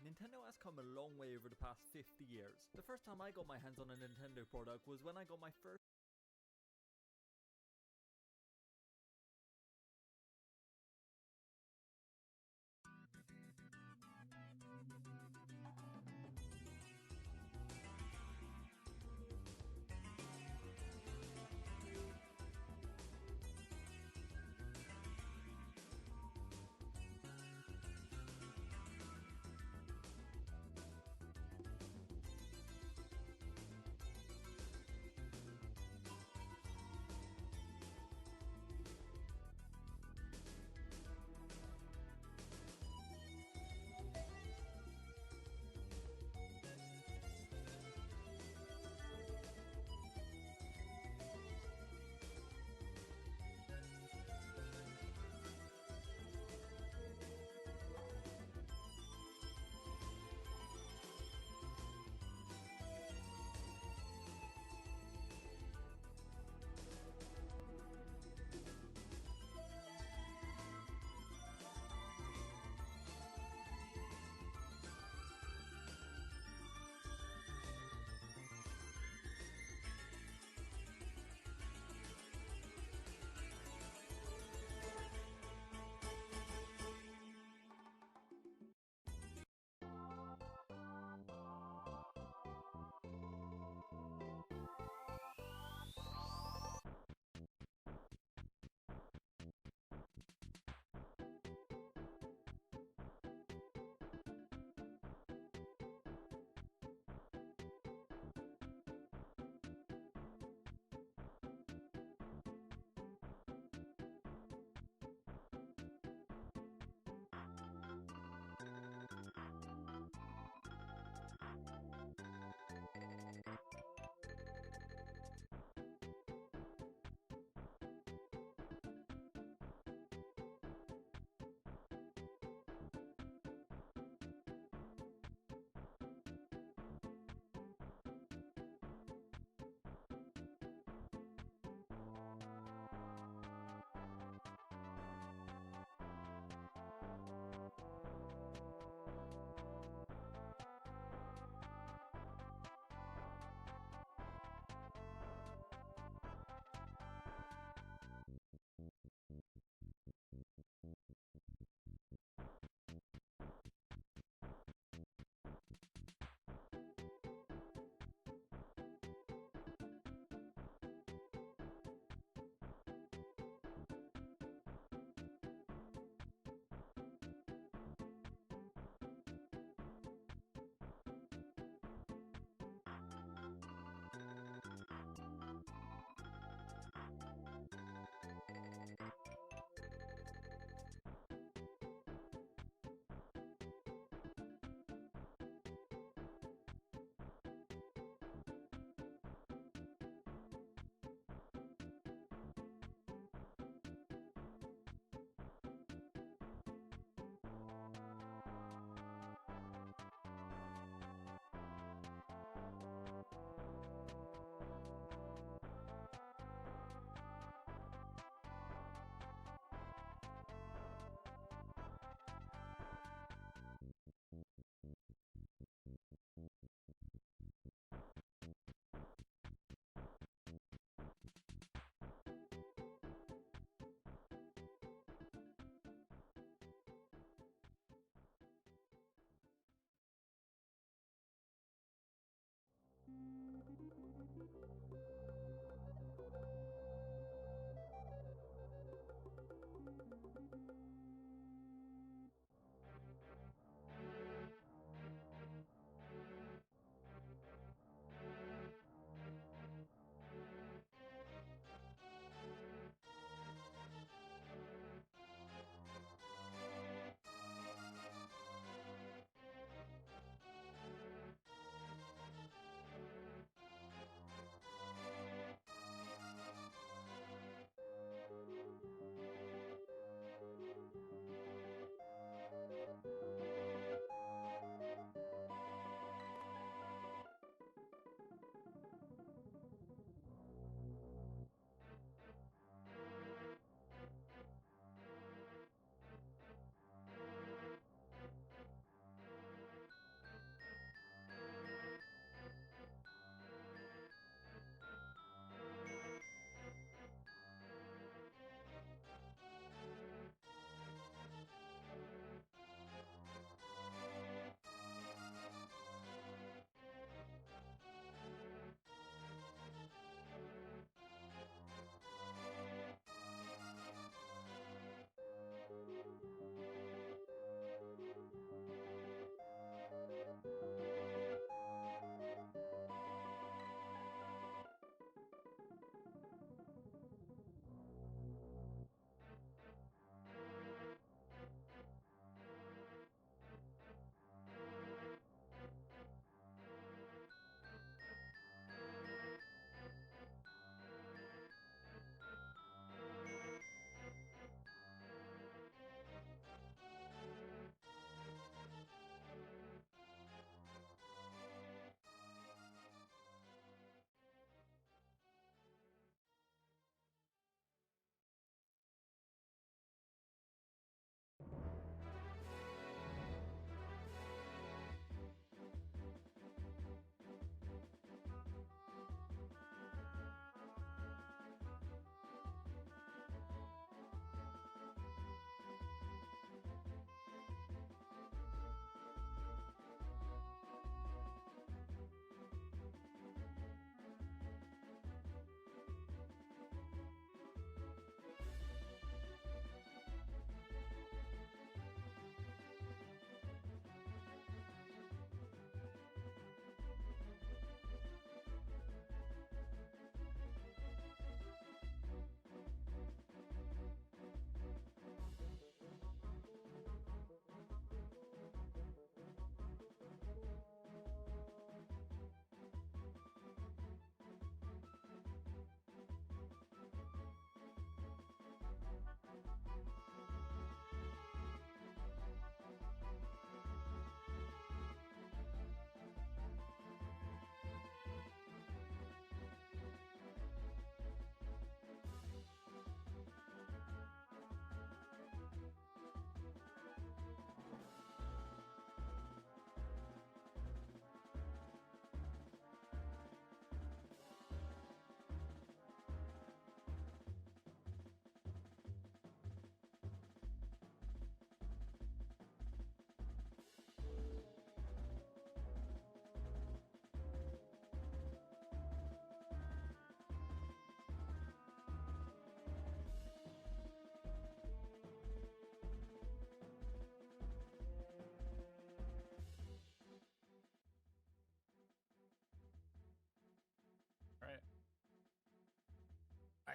Nintendo has come a long way over the past 50 years. The first time I got my hands on a Nintendo product was when I got my first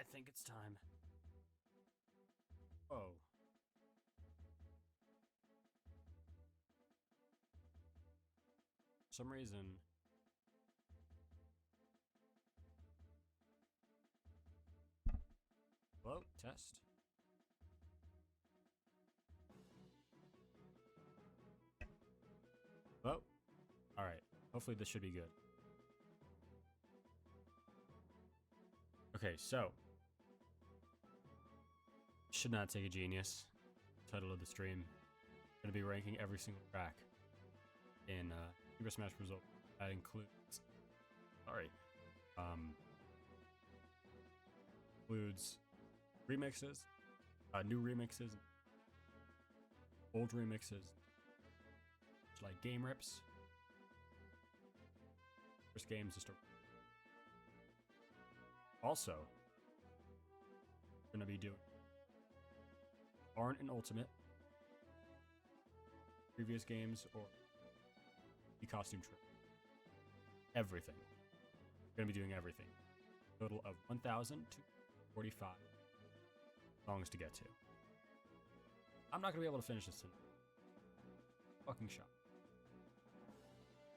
I think it's time. Oh. For some reason. Hello, test. Hello? Alright. Hopefully this should be good. Okay, so. Should not take a genius. Title of the stream. Gonna be ranking every single track in Super Smash Bros. That includes. Sorry. Includes remixes, new remixes, old remixes, like game rips. First games to start. Also, gonna be doing Arn and Ultimate, previous games, or the costume trip. Everything. Gonna be doing everything. Total of 1,245 songs to get to. I'm not gonna be able to finish this tonight. Fucking shot.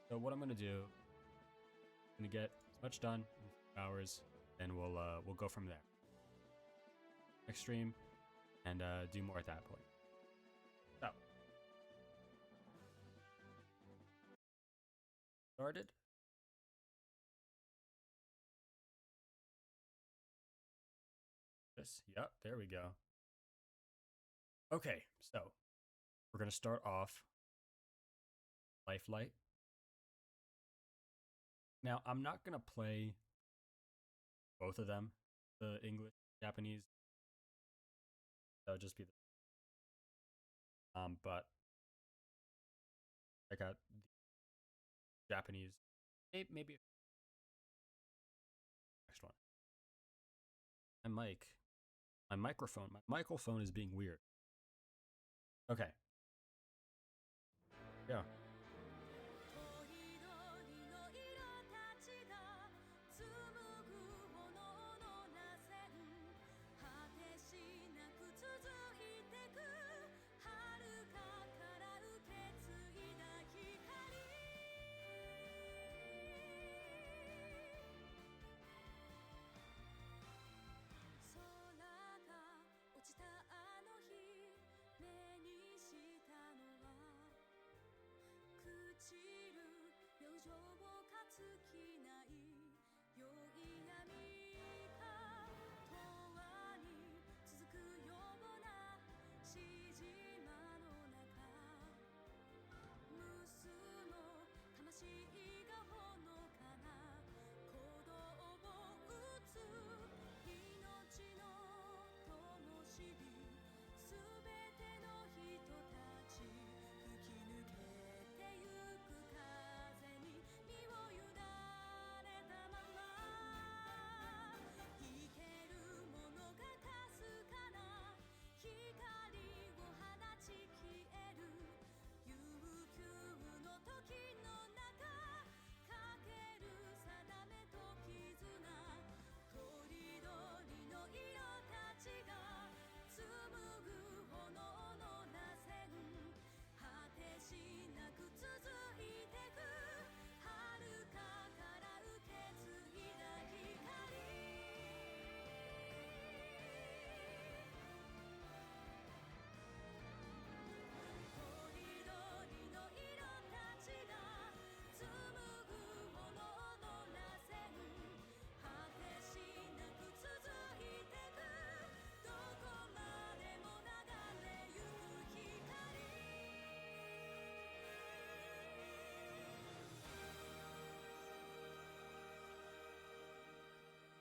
So what I'm gonna do, I'm gonna get as much done in 4 hours, and we'll go from there. Next stream, and do more at that point. So started. This, yep, there we go. Okay, so we're gonna start off Lifelight. Now I'm not gonna play both of them, the English, Japanese. That would just be the but check out the Japanese. Maybe next one. My microphone is being weird. Okay. Yeah.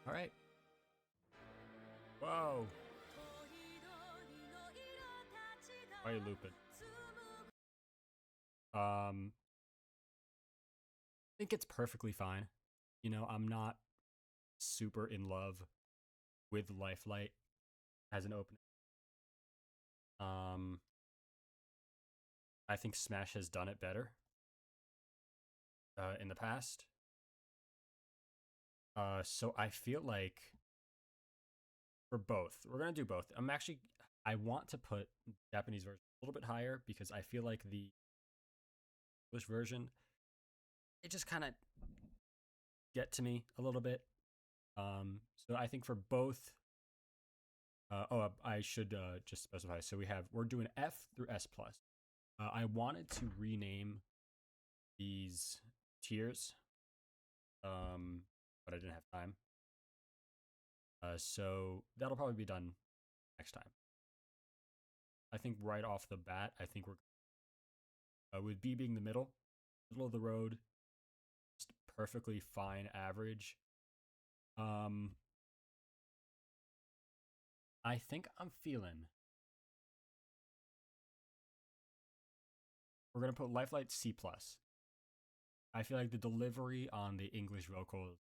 All right. Whoa. Why are you looping? I think it's perfectly fine. You know, I'm not super in love with Lifelight as an opening. I think Smash has done it better in the past. So I feel like for both. We're gonna do both. I want to put Japanese version a little bit higher because I feel like the English version, it just kind of get to me a little bit. So I think for both, I should just specify. So we're doing F through S plus. I wanted to rename these tiers, but I didn't have time. So that'll probably be done next time. I think right off the bat, I think we're with B being the middle of the road, just perfectly fine average. I think I'm feeling. We're gonna put Lifelight C plus. I feel like the delivery on the English vocals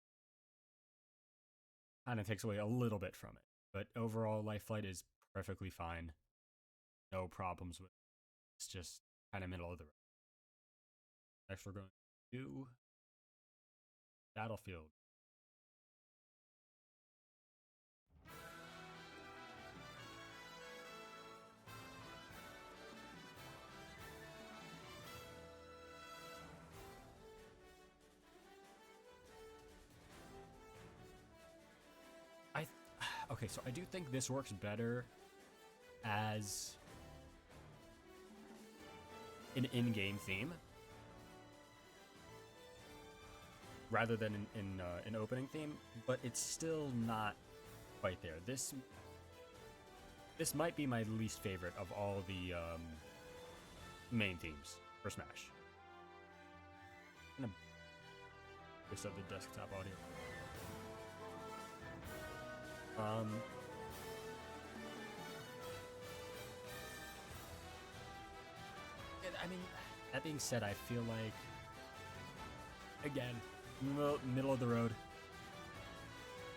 kind of takes away a little bit from it, but overall, Lifelight is perfectly fine. No problems with it. It's just kind of middle of the road. Next, we're going to do Battlefield. Okay, so I do think this works better as an in-game theme rather than an opening theme, but it's still not quite there. This might be my least favorite of all the main themes for Smash. I'm gonna twist up the desktop audio. I mean, that being said, I feel like, again, middle of the road,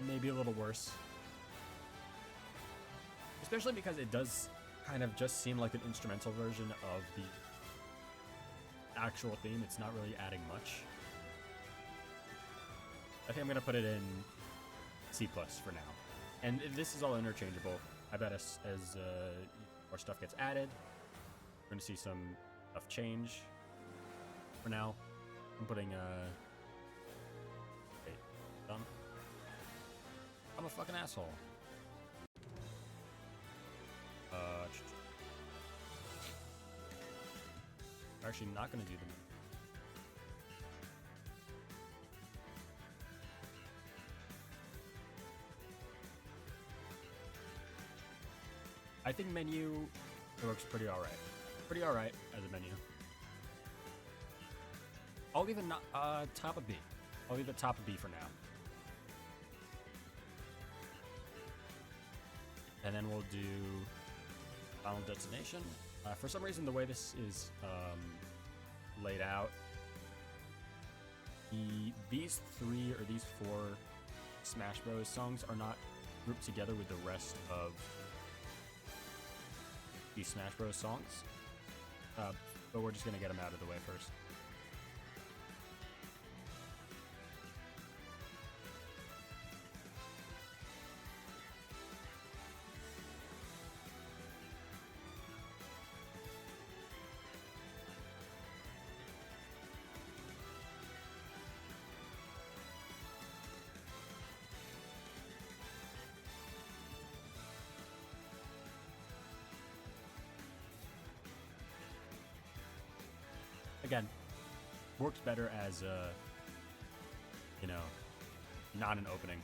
maybe a little worse. Especially because it does kind of just seem like an instrumental version of the actual theme. It's not really adding much. I think I'm going to put it in C+ for now. And this is all interchangeable. I bet as more stuff gets added, we're going to see some stuff change. For now, I'm putting wait, done. I'm a fucking asshole. We're actually not going to do them. I think menu works pretty alright. Pretty alright as a menu. I'll leave it top of B. I'll leave it top of B for now. And then we'll do Final Destination. For some reason, the way this is laid out, these four Smash Bros. Songs are not grouped together with the rest of these Smash Bros. Songs. But we're just going to get them out of the way first. Again, works better as a, not an opening.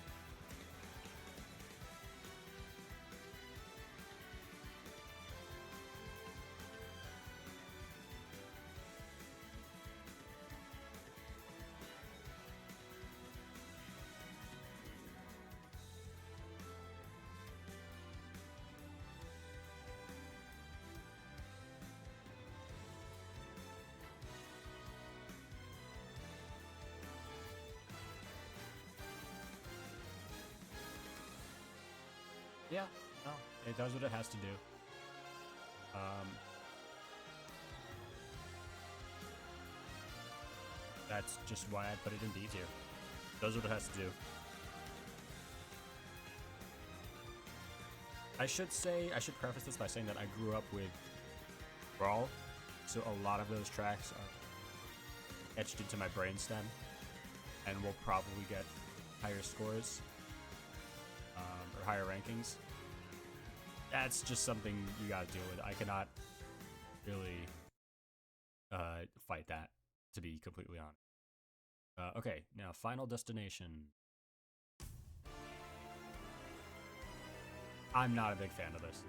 Yeah, no, it does what it has to do. That's just why I put it in B tier. Does what it has to do. I should preface this by saying that I grew up with Brawl, so a lot of those tracks are etched into my brainstem, and will probably get higher scores or higher rankings. That's just something you gotta deal with. I cannot really fight that, to be completely honest. Okay, now Final Destination. I'm not a big fan of this.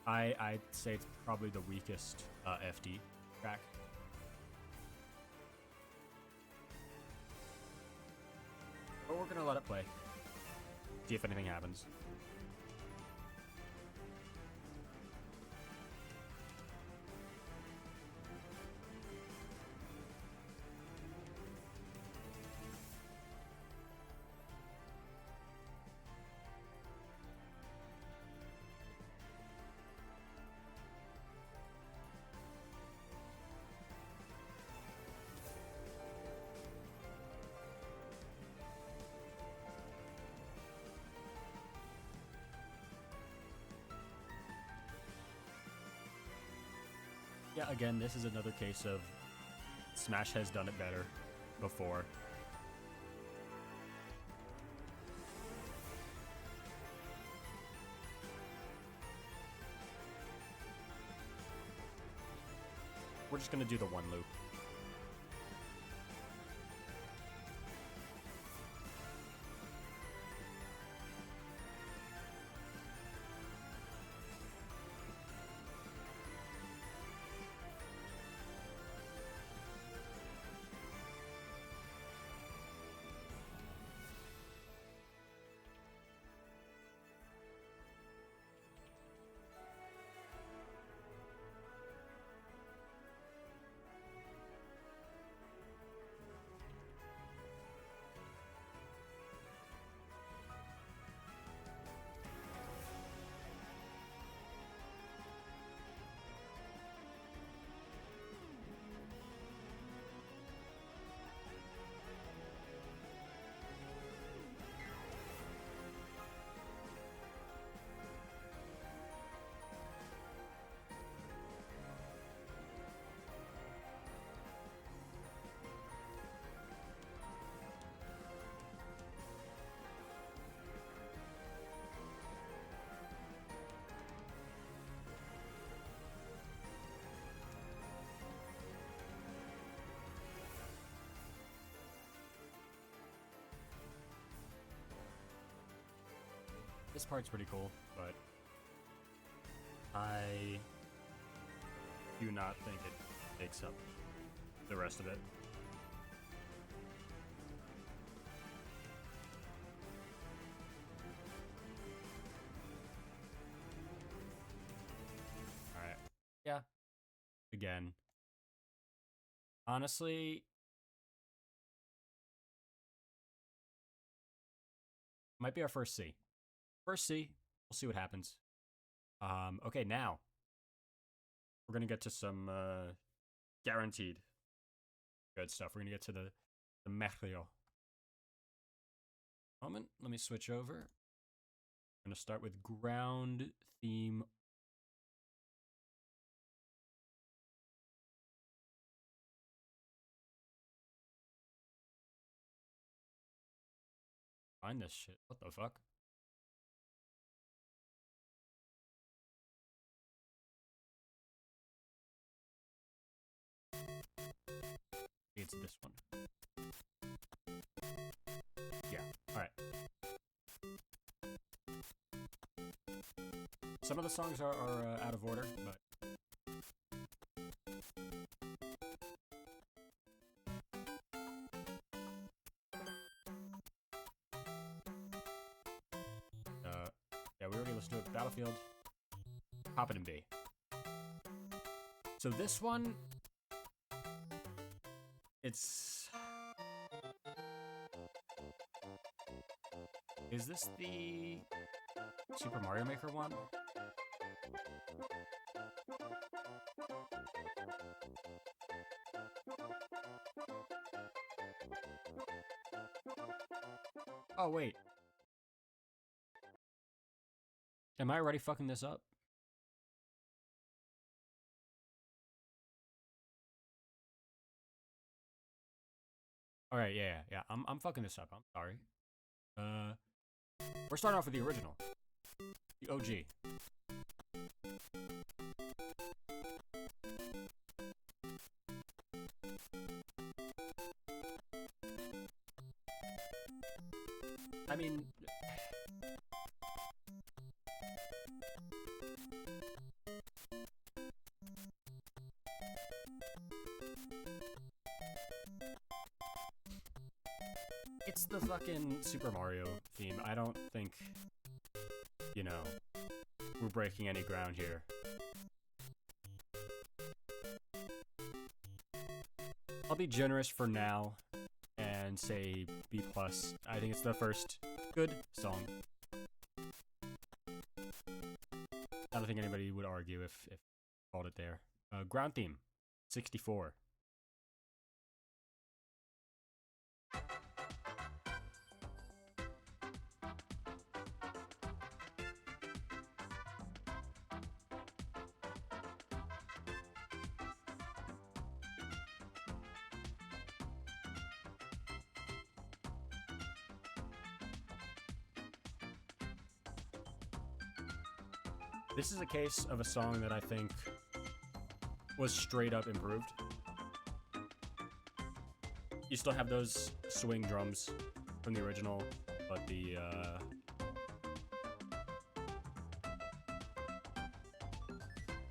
I'd say it's probably the weakest FD track. But we're gonna let it play. See if anything happens. Yeah, again, this is another case of Smash has done it better before. We're just gonna do the one loop. This part's pretty cool, but I do not think it takes up the rest of it. Alright. Yeah. Again. Honestly, might be our first C. First C. We'll see what happens. Okay, now we're gonna get to some guaranteed good stuff. We're gonna get to the Mario. Moment, let me switch over. I'm gonna start with ground theme. Find this shit. What the fuck? It's this one. Yeah, alright. Some of the songs are out of order, but yeah, we already listened to it. Battlefield. Pop it in B. So this one, it's... Is this the Super Mario Maker one? Oh, wait. Am I already fucking this up? Alright, yeah. I'm fucking this up. I'm sorry. We're starting off with the original. The OG. I mean... It's the fucking Super Mario theme. I don't think, you know, we're breaking any ground here. I'll be generous for now and say B+. I think it's the first good song. I don't think anybody would argue if called it there. Ground theme, 64. This is a case of a song that I think was straight up improved. You still have those swing drums from the original, but the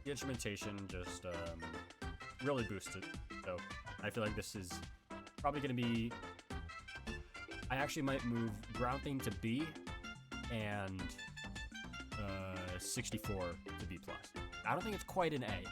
instrumentation just really boosted. So I feel like this is probably going to be... I actually might move ground theme to B and 64 to B+. I don't think it's quite an A.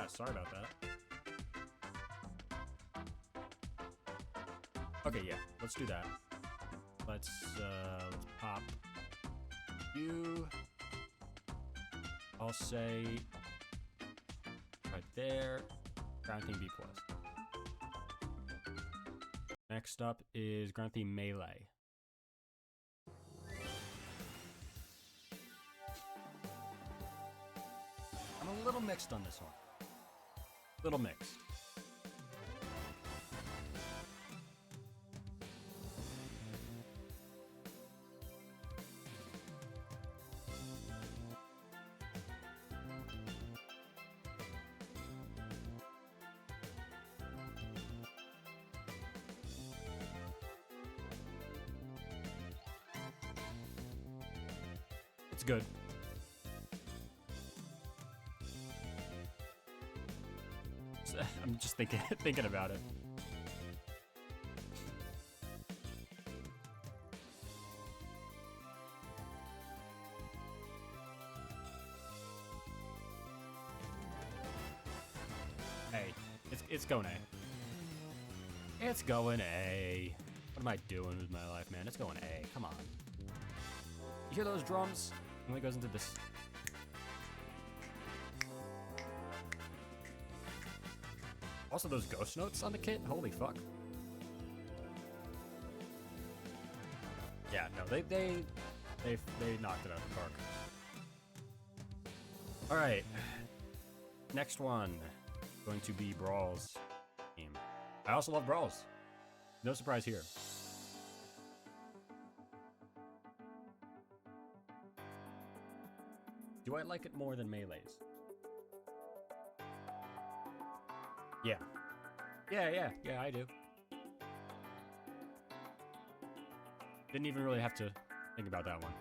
Sorry about that. Okay, yeah, let's do that. Let's pop you. I'll say right there, ground theme B+. Next up is ground theme Melee. I'm a little mixed on this one. Little mixed. It's good. I'm just thinking about it. Hey, it's going A. It's going A. What am I doing with my life, man? It's going A. Come on. You hear those drums? It only goes into this. Also, those ghost notes on the kit, holy fuck. Yeah, no, they knocked it out of the park. All right, next one, going to be Brawl's theme. I also love Brawls. No surprise here. Do I like it more than Melee's? Yeah. Yeah, I do. Didn't even really have to think about that one.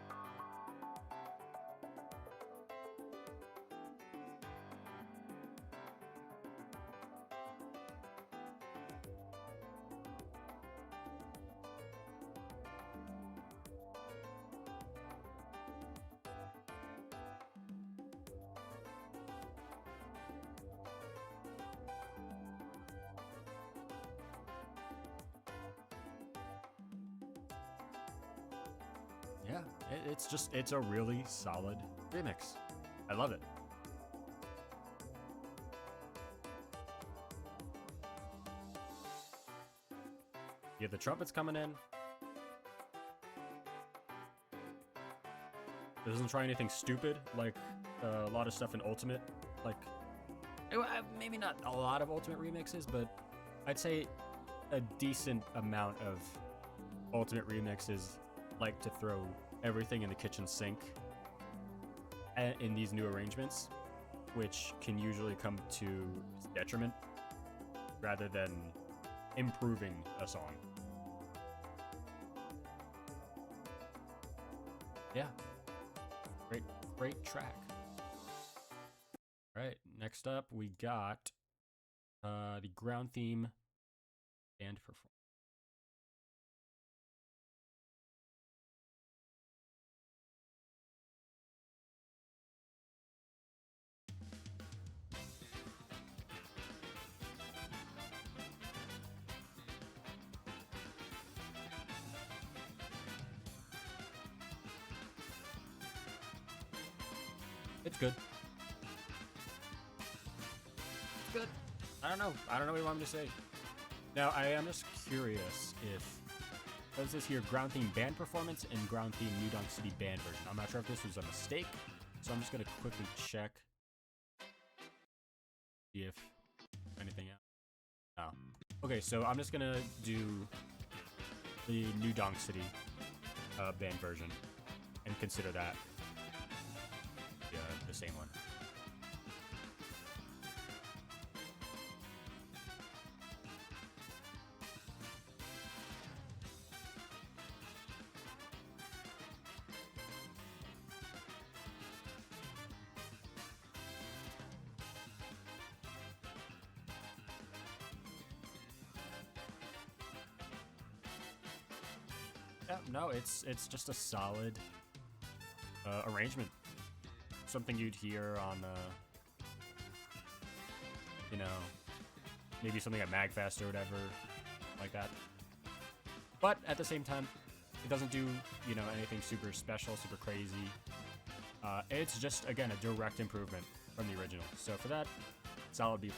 yeah, it's a really solid remix. I love it. You have the trumpets coming in. It doesn't try anything stupid like a lot of stuff in Ultimate. Like, maybe not a lot of Ultimate remixes, but I'd say a decent amount of Ultimate remixes like to throw everything in the kitchen sink in these new arrangements, which can usually come to detriment rather than improving a song. Yeah. Great track. All right, next up we got the ground theme band performance. It's good. It's good. I don't know what you want me to say. Now, I am just curious if what is this here? Ground theme band performance and ground theme New Donk City band version. I'm not sure if this was a mistake, so I'm just gonna quickly check. See if anything else. Oh. Okay, so I'm just gonna do the New Donk City band version and consider that the same one. Yeah, no, it's just a solid arrangement. Something you'd hear on, you know, maybe something at MagFest or whatever, like that. But at the same time, it doesn't do, you know, anything super special, super crazy. It's just, again, a direct improvement from the original. So for that, solid B+.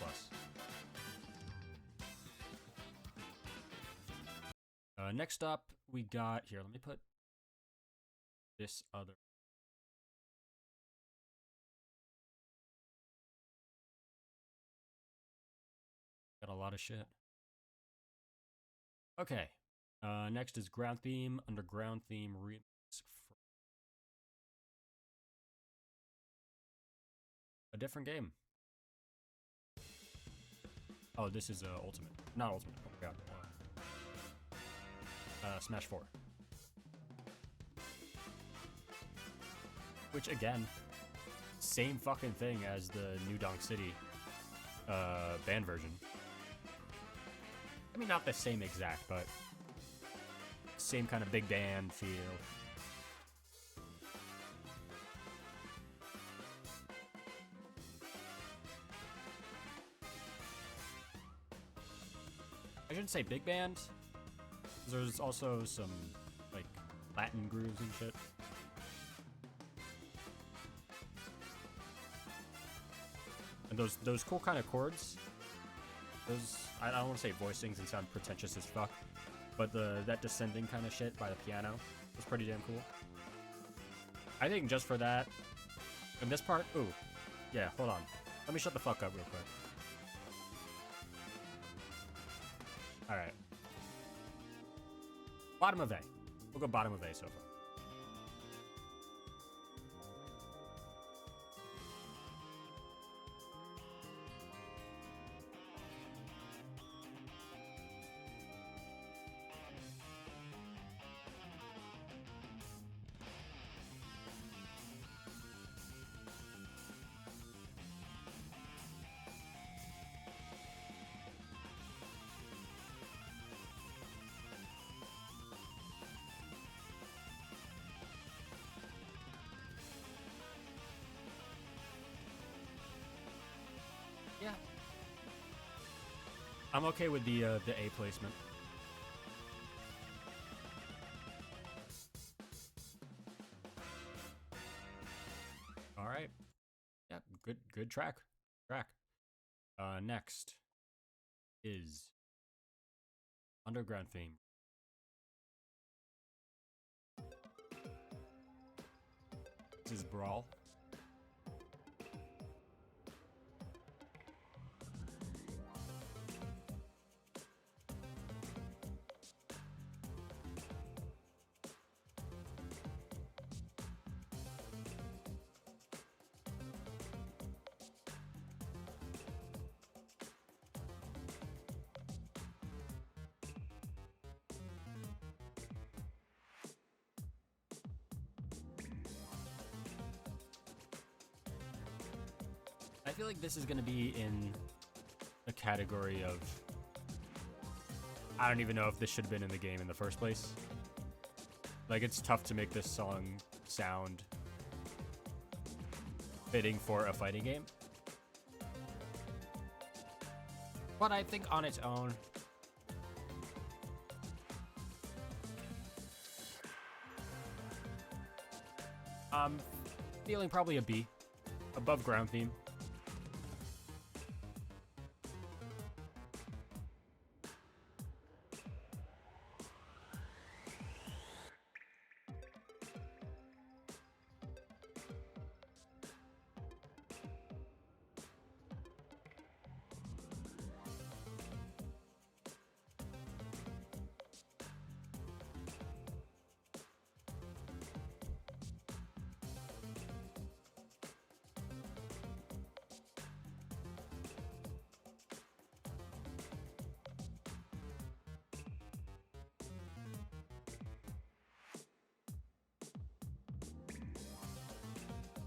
Next up, we got here. Let me put this other. Got a lot of shit. Okay. Next is ground theme, underground theme remix. A different game. Oh, this is Ultimate. Not Ultimate. Oh my god. Smash 4. Which, again, same fucking thing as the New Donk City band version. I mean, not the same exact, but same kind of big band feel. I shouldn't say big band. There's also some, like, Latin grooves and shit. And those cool kind of chords, those, I don't want to say voicings and sound pretentious as fuck, but that descending kind of shit by the piano was pretty damn cool. I think just for that, and this part, ooh, yeah, hold on. Let me shut the fuck up real quick. Alright. Bottom of A. We'll go bottom of A so far. Yeah. I'm okay with the A placement. All right. Yeah, good track. Next is Underground Theme. This is Brawl. I feel like this is going to be in a category of... I don't even know if this should have been in the game in the first place. Like, it's tough to make this song sound fitting for a fighting game. But I think on its own... I'm feeling probably a B. Above Ground Theme.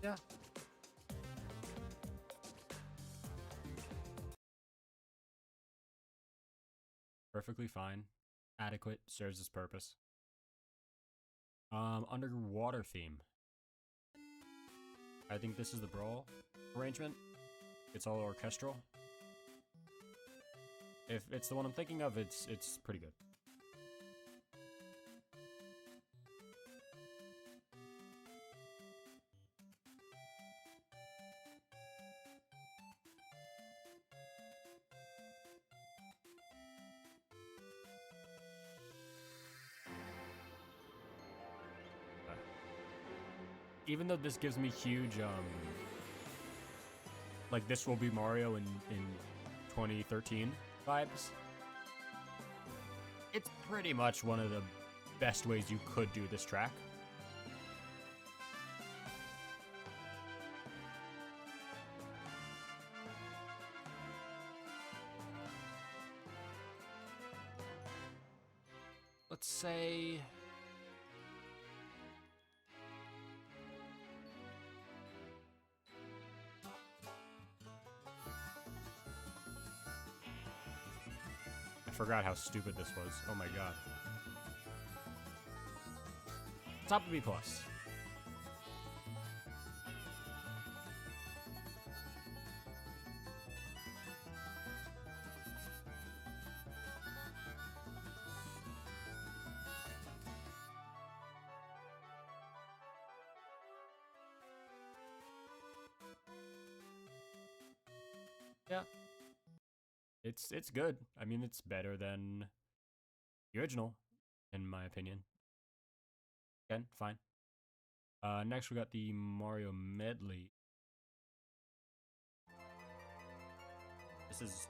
Yeah. Perfectly fine. Adequate. Serves its purpose. Underwater Theme. I think this is the Brawl arrangement. It's all orchestral. If it's the one I'm thinking of, it's pretty good. Even though this gives me huge, like this will be Mario in 2013 vibes, it's pretty much one of the best ways you could do this track. Let's say... I forgot how stupid this was. Oh my god. Top of B+. Yeah. It's good. I mean, it's better than the original, in my opinion. Again, fine. Next we got the Mario Medley. This is